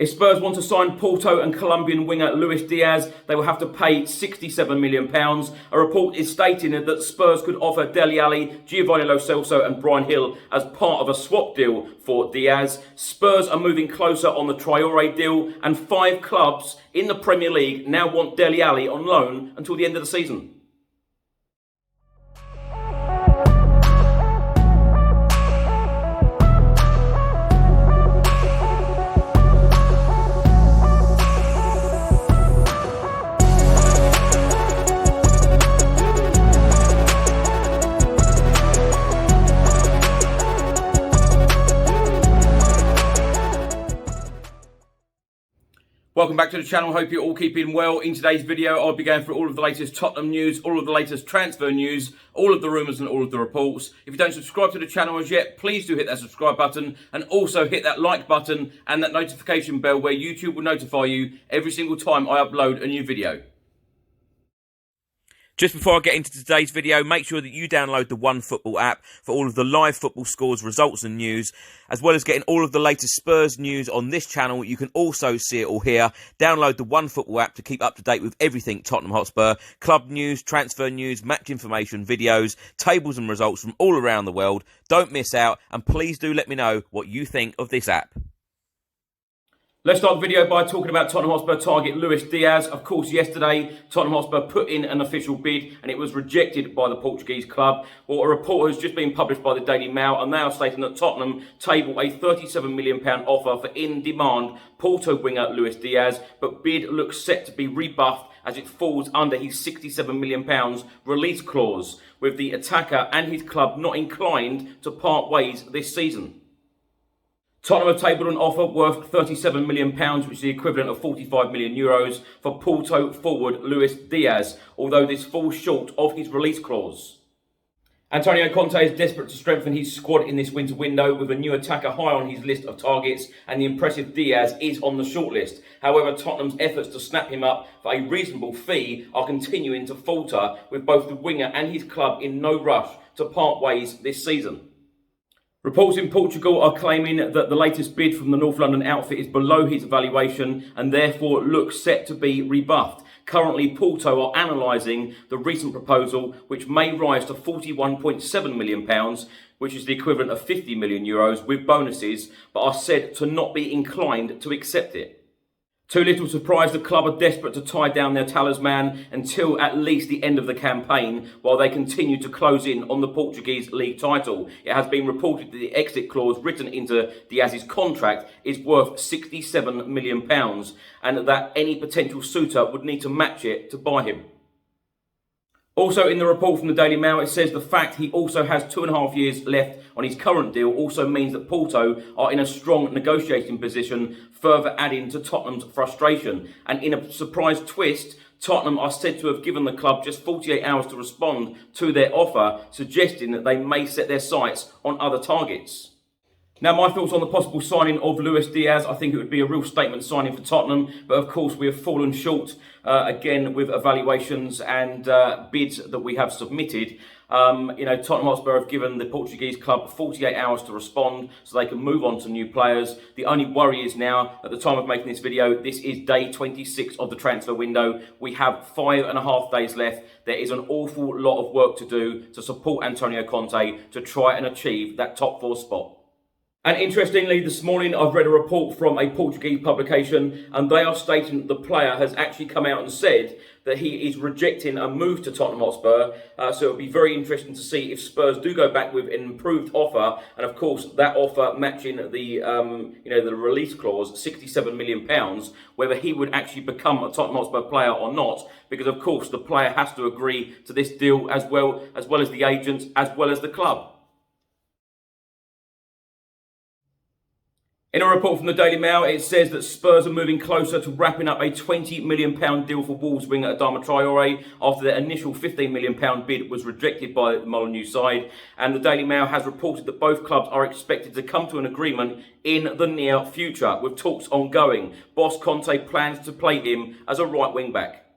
If Spurs want to sign Porto and Colombian winger Luis Diaz, they will have to pay £67 million. A report is stating that Spurs could offer Dele Alli, Giovanni Lo Celso and Brian Hill as part of a swap deal for Diaz. Spurs are moving closer on the Traoré deal, and 5 clubs in the Premier League now want Dele Alli on loan until the end of the season. Welcome back to the channel. Hope you're all keeping well. In today's video, I'll be going through all of the latest Tottenham news, all of the latest transfer news, all of the rumours and all of the reports. If you don't subscribe to the channel as yet, please do hit that subscribe button and also hit that like button and that notification bell where YouTube will notify you every single time I upload a new video. Just before I get into today's video, make sure that you download the OneFootball app for all of the live football scores, results and news, as well as getting all of the latest Spurs news on this channel. You can also see it all here. Download the OneFootball app to keep up to date with everything Tottenham Hotspur, club news, transfer news, match information, videos, tables and results from all around the world. Don't miss out, and please do let me know what you think of this app. Let's start the video by talking about Tottenham Hotspur target Luis Diaz. Of course, yesterday, Tottenham Hotspur put in an official bid and it was rejected by the Portuguese club. Well, a report has just been published by the Daily Mail and they are stating that Tottenham table a £37 million offer for in-demand Porto winger Luis Diaz, but bid looks set to be rebuffed as it falls under his £67 million release clause, with the attacker and his club not inclined to part ways this season. Tottenham have tabled an offer worth £37 million, which is the equivalent of €45 million, for Porto forward Luis Diaz, although this falls short of his release clause. Antonio Conte is desperate to strengthen his squad in this winter window, with a new attacker high on his list of targets, and the impressive Diaz is on the shortlist. However, Tottenham's efforts to snap him up for a reasonable fee are continuing to falter, with both the winger and his club in no rush to part ways this season. Reports in Portugal are claiming that the latest bid from the North London outfit is below his valuation and therefore looks set to be rebuffed. Currently, Porto are analysing the recent proposal, which may rise to £41.7 million, which is the equivalent of €50 million with bonuses, but are said to not be inclined to accept it. Too little surprise, the club are desperate to tie down their talisman until at least the end of the campaign, while they continue to close in on the Portuguese league title. It has been reported that the exit clause written into Diaz's contract is worth £67 million, and that any potential suitor would need to match it to buy him. Also in the report from the Daily Mail, it says the fact he also has 2.5 years left on his current deal also means that Porto are in a strong negotiating position, further adding to Tottenham's frustration. And in a surprise twist, Tottenham are said to have given the club just 48 hours to respond to their offer, suggesting that they may set their sights on other targets. Now, my thoughts on the possible signing of Luis Diaz. I think it would be a real statement signing for Tottenham, but of course we have fallen short again with evaluations and bids that we have submitted. Tottenham Hotspur have given the Portuguese club 48 hours to respond so they can move on to new players. The only worry is now, at the time of making this video, this is day 26 of the transfer window. We have 5.5 days left. There is an awful lot of work to do to support Antonio Conte to try and achieve that top 4 spot. And interestingly, this morning I've read a report from a Portuguese publication and they are stating that the player has actually come out and said that he is rejecting a move to Tottenham Hotspur. So it'll be very interesting to see if Spurs do go back with an improved offer, and of course that offer matching the release clause, £67 million, whether he would actually become a Tottenham Hotspur player or not, because of course the player has to agree to this deal as well as the agents, as well as the club. In a report from the Daily Mail, it says that Spurs are moving closer to wrapping up a £20 million deal for Wolves winger Adama Traore after their initial £15 million bid was rejected by the Molineux side. And the Daily Mail has reported that both clubs are expected to come to an agreement in the near future, with talks ongoing. Boss Conte plans to play him as a right wing back.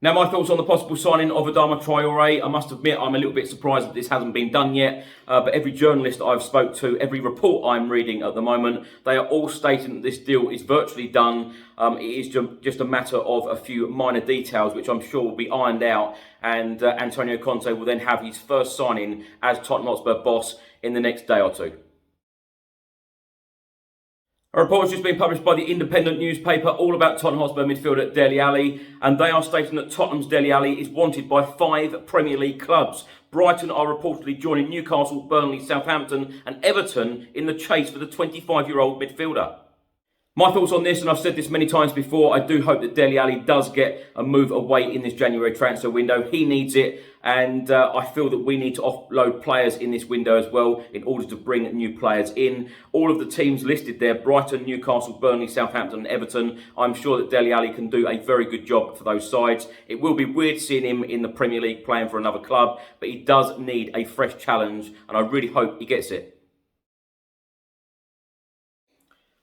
Now, my thoughts on the possible signing of Adama Traore. I must admit, I'm a little bit surprised that this hasn't been done yet. But every journalist I've spoke to, every report I'm reading at the moment, they are all stating that this deal is virtually done. It is just a matter of a few minor details, which I'm sure will be ironed out. And Antonio Conte will then have his first signing as Tottenham Hotspur boss in the next day or two. A report has just been published by the independent newspaper all about Tottenham Hotspur midfielder Dele Alli, and they are stating that Tottenham's Dele Alli is wanted by 5 Premier League clubs. Brighton are reportedly joining Newcastle, Burnley, Southampton and Everton in the chase for the 25-year-old midfielder. My thoughts on this, and I've said this many times before, I do hope that Dele Alli does get a move away in this January transfer window. He needs it, and I feel that we need to offload players in this window as well in order to bring new players in. All of the teams listed there, Brighton, Newcastle, Burnley, Southampton and Everton, I'm sure that Dele Alli can do a very good job for those sides. It will be weird seeing him in the Premier League playing for another club, but he does need a fresh challenge, and I really hope he gets it.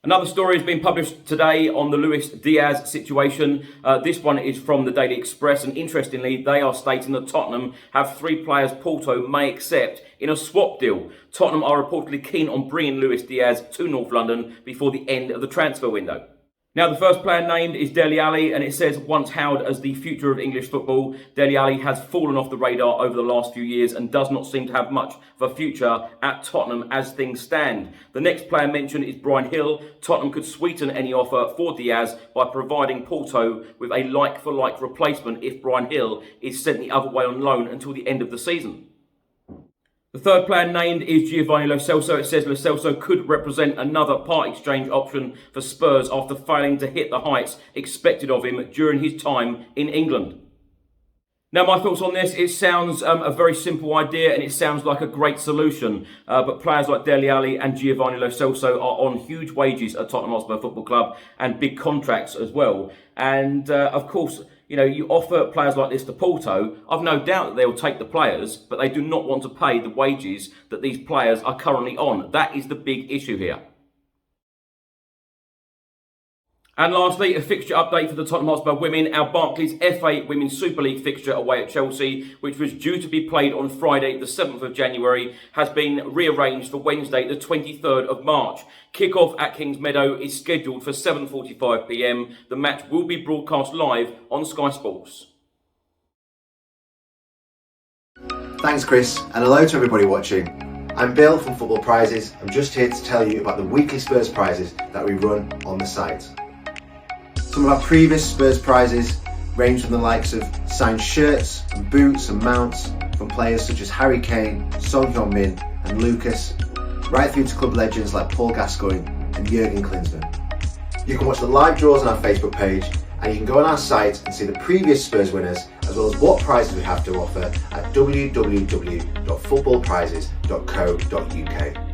Another story has been published today on the Luis Diaz situation. This one is from the Daily Express, and interestingly, they are stating that Tottenham have 3 players Porto may accept in a swap deal. Tottenham are reportedly keen on bringing Luis Diaz to North London before the end of the transfer window. Now, the first player named is Dele Alli, and it says, once hailed as the future of English football, Dele Alli has fallen off the radar over the last few years and does not seem to have much of a future at Tottenham as things stand. The next player mentioned is Bryan Gil. Tottenham could sweeten any offer for Diaz by providing Porto with a like-for-like replacement if Bryan Gil is sent the other way on loan until the end of the season. The third player named is Giovanni Lo Celso. It says Lo Celso could represent another part exchange option for Spurs after failing to hit the heights expected of him during his time in England. Now, my thoughts on this, it sounds a very simple idea and it sounds like a great solution. But players like Dele Alli and Giovanni Lo Celso are on huge wages at Tottenham Hotspur Football Club and big contracts as well. And of course, you know, you offer players like this to Porto, I've no doubt that they will take the players, but they do not want to pay the wages that these players are currently on. That is the big issue here. And lastly, a fixture update for the Tottenham Hotspur women. Our Barclays FA Women's Super League fixture away at Chelsea, which was due to be played on Friday the 7th of January, has been rearranged for Wednesday the 23rd of March. Kick-off at Kings Meadow is scheduled for 7:45 p.m. The match will be broadcast live on Sky Sports. Thanks Chris, and hello to everybody watching. I'm Bill from Football Prizes. I'm just here to tell you about the weekly Spurs prizes that we run on the site. Some of our previous Spurs prizes range from the likes of signed shirts and boots and mounts from players such as Harry Kane, Son Heung-min and Lucas, right through to club legends like Paul Gascoigne and Jurgen Klinsmann. You can watch the live draws on our Facebook page, and you can go on our site and see the previous Spurs winners as well as what prizes we have to offer at www.footballprizes.co.uk.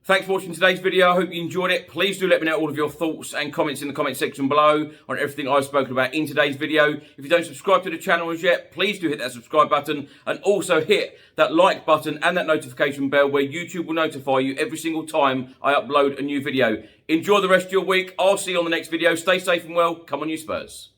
Thanks for watching today's video. I hope you enjoyed it. Please do let me know all of your thoughts and comments in the comment section below on everything I've spoken about in today's video. If you don't subscribe to the channel as yet, please do hit that subscribe button and also hit that like button and that notification bell where YouTube will notify you every single time I upload a new video. Enjoy the rest of your week. I'll see you on the next video. Stay safe and well. Come on, you Spurs.